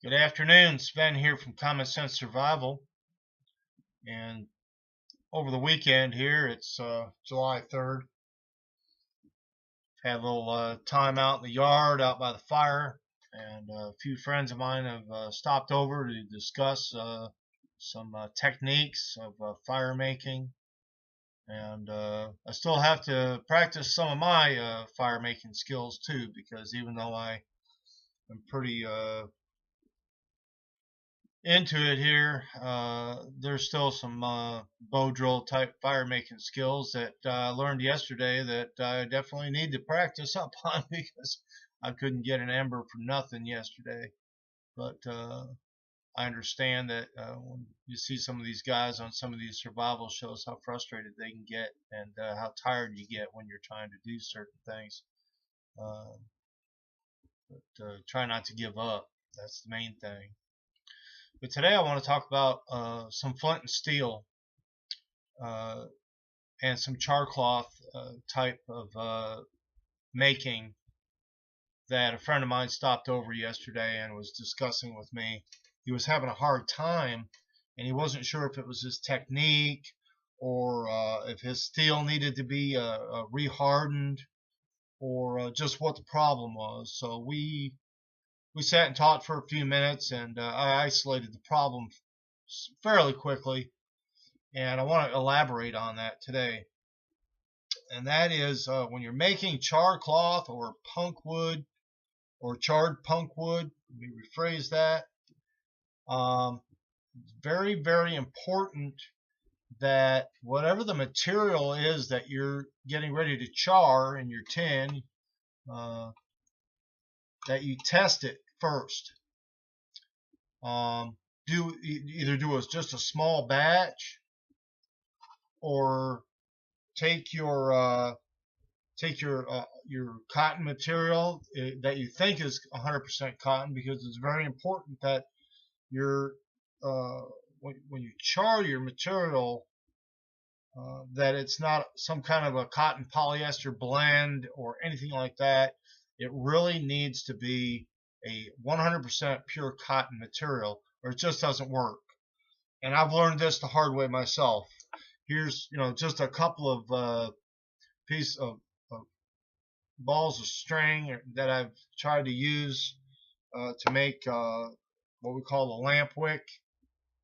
Good afternoon, Sven here from Common Sense Survival. And over the weekend here, it's July 3rd. Had a little time out in the yard, out by the fire, and a few friends of mine have stopped over to discuss some techniques of fire making. And I still have to practice some of my fire making skills too, because even though I am pretty into it here. There's still some bow drill type fire making skills that I learned yesterday that I definitely need to practice up on because I couldn't get an ember for nothing yesterday. But I understand that when you see some of these guys on some of these survival shows, how frustrated they can get and how tired you get when you're trying to do certain things. Uh, but try not to give up. That's the main thing. But today I want to talk about some flint and steel uh, and some char cloth type of making that a friend of mine stopped over yesterday and was discussing with me. He was having a hard time and he wasn't sure if it was his technique or if his steel needed to be rehardened or just what the problem was. So we sat and talked for a few minutes, and I isolated the problem fairly quickly, and I want to elaborate on that today. And that is when you're making char cloth or punk wood or charred punk wood, let me rephrase that. Um, very, very important that whatever the material is that you're getting ready to char in your tin, uh, that you test it first. Either do just a small batch or take your cotton material that you think is 100% cotton, because it's very important that your when you char your material that it's not some kind of a cotton polyester blend or anything like that. It really needs to be a 100% pure cotton material, or it just doesn't work. And I've learned this the hard way myself. Here's just a couple of piece of balls of string that I've tried to use to make what we call a lamp wick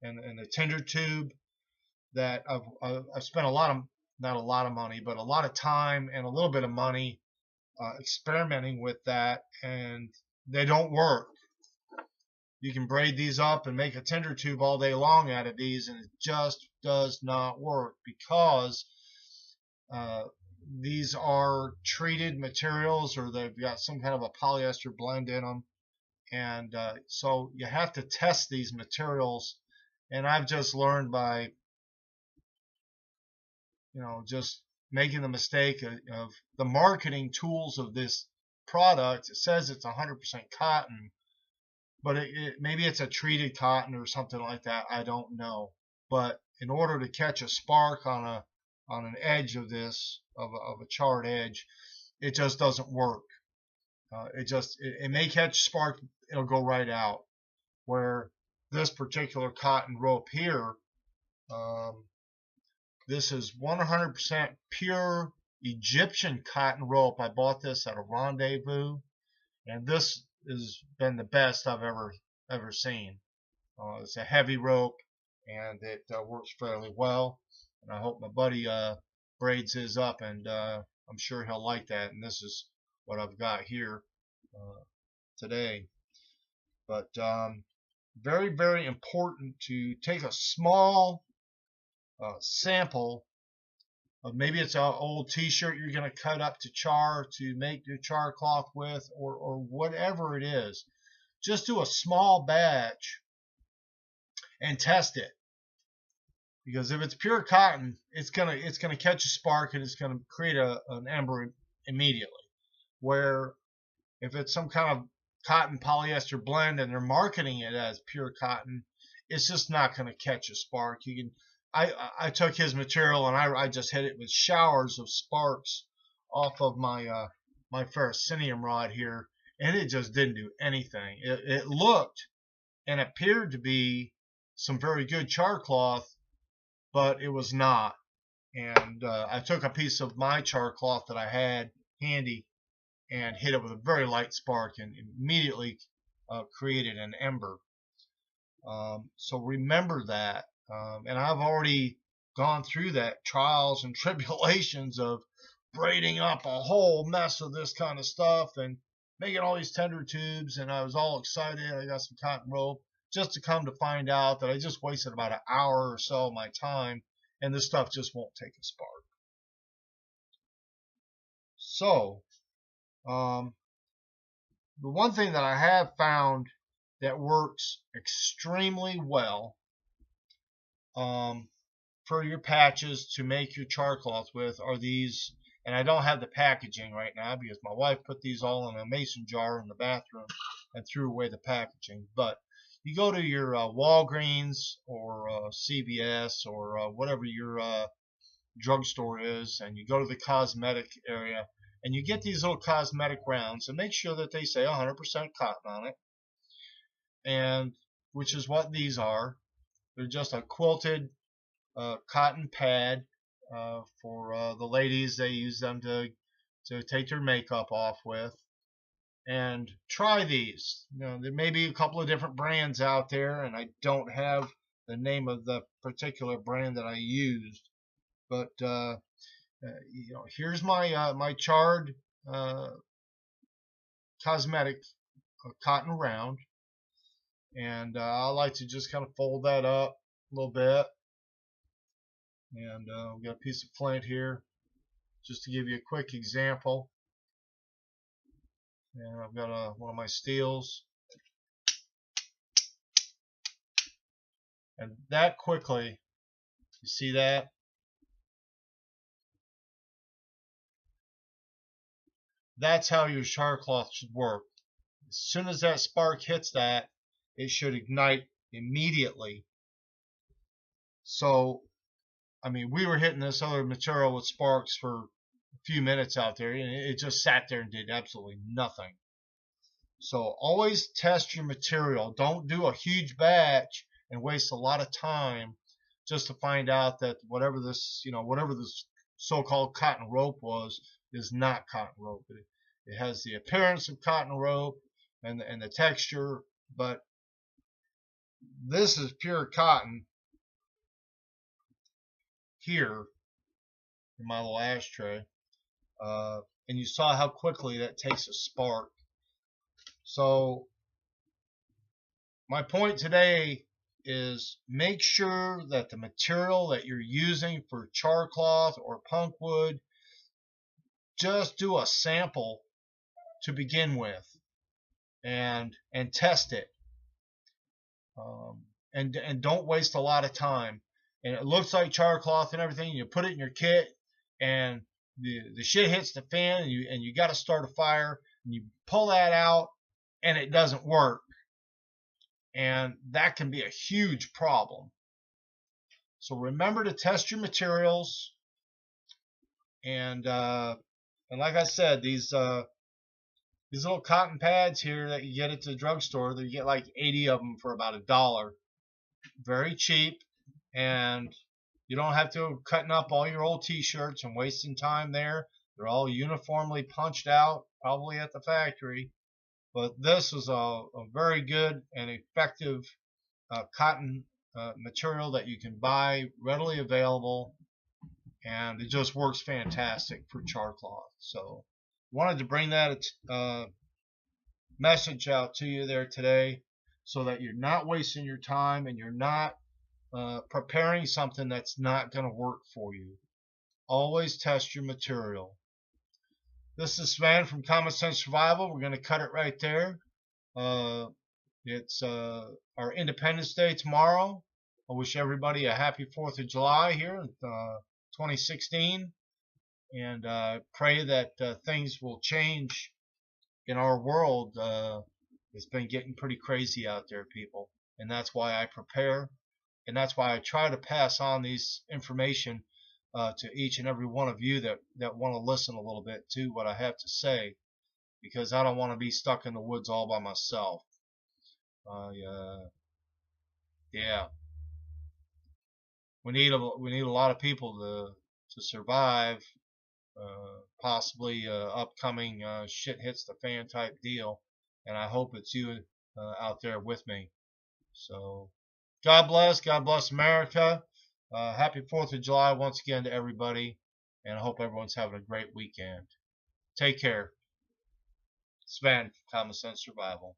and a tinder tube that I've spent not a lot of money, but a lot of time and a little bit of money experimenting with that, and they don't work. You can braid these up and make a tinder tube all day long out of these, and it just does not work because uh, these are treated materials, or they've got some kind of a polyester blend in them, and so you have to test these materials. And I've just learned by just making the mistake of the marketing tools of this product. It says it's 100% cotton, but maybe it's a treated cotton or something like that. I don't know. But in order to catch a spark on an edge of this of a charred edge, it just doesn't work. It may catch a spark, it'll go right out. Where this particular cotton rope here, um, this is 100% pure Egyptian cotton rope. I bought this at a rendezvous, and this has been the best I've ever seen. It's a heavy rope, and it works fairly well. And I hope my buddy braids his up, and I'm sure he'll like that. And this is what I've got here today. But very, very important to take a small sample of, maybe it's an old t-shirt you're going to cut up to char to make your char cloth with, or whatever it is. Just do a small batch and test it, because if it's pure cotton, it's gonna catch a spark and it's gonna create an ember immediately. Where if it's some kind of cotton polyester blend and they're marketing it as pure cotton, it's just not going to catch a spark. I took his material and I just hit it with showers of sparks off of my ferrocenium rod here, and it just didn't do anything. It looked and appeared to be some very good char cloth, but it was not. And I took a piece of my char cloth that I had handy and hit it with a very light spark, and immediately created an ember. So remember that. And I've already gone through that trials and tribulations of braiding up a whole mess of this kind of stuff and making all these tender tubes, and I was all excited. I got some cotton rope, just to come to find out that I just wasted about an hour or so of my time, and this stuff just won't take a spark. So the one thing that I have found that works extremely well for your patches to make your char cloth with are these. And I don't have the packaging right now because my wife put these all in a mason jar in the bathroom and threw away the packaging. But you go to your Walgreens or CVS or whatever your drugstore is, and you go to the cosmetic area, and you get these little cosmetic rounds, and make sure that they say 100% cotton on it, and which is what these are. They're just a quilted cotton pad for the ladies. They use them to take their makeup off with. And try these. You know, there may be a couple of different brands out there, and I don't have the name of the particular brand that I used. But you know, here's my my charred cosmetic cotton round, and I like to just kind of fold that up a little bit. And we've got a piece of flint here, just to give you a quick example. And I've got one of my steels. And that quickly, you see that? That's how your char cloth should work. As soon as that spark hits that, it should ignite immediately. So, I mean, we were hitting this other material with sparks for a few minutes out there, and it just sat there and did absolutely nothing. So always test your material. Don't do a huge batch and waste a lot of time just to find out that whatever this, you know, whatever this so-called cotton rope was is not cotton rope. It has the appearance of cotton rope and the texture, but this is pure cotton here in my little ashtray. And you saw how quickly that takes a spark. So my point today is make sure that the material that you're using for char cloth or punk wood, just do a sample to begin with and test it. And don't waste a lot of time. And it looks like char cloth and everything. You put it in your kit, and the shit hits the fan, and you got to start a fire, and you pull that out, and it doesn't work. And that can be a huge problem. So remember to test your materials. And like I said, these little cotton pads here that you get at the drugstore, you get like 80 of them for about $1. Very cheap, and you don't have to cutting up all your old t-shirts and wasting time there. They're all uniformly punched out, probably at the factory. But this is a very good and effective cotton material that you can buy readily available, and it just works fantastic for char cloth. So wanted to bring that message out to you there today, so that you're not wasting your time and you're not preparing something that's not going to work for you. Always test your material. This is Sven from Common Sense Survival. We're going to cut it right there. It's our Independence Day tomorrow. I wish everybody a happy 4th of July here in 2016. And pray that things will change in our world. It's been getting pretty crazy out there, people. And that's why I prepare. And that's why I try to pass on these information to each and every one of you that want to listen a little bit to what I have to say, because I don't want to be stuck in the woods all by myself. Yeah, we need a lot of people to survive. Possibly upcoming shit hits the fan type deal, and I hope it's you out there with me. So, God bless America. Happy 4th of July once again to everybody, and I hope everyone's having a great weekend. Take care. Sven, Common Sense Survival.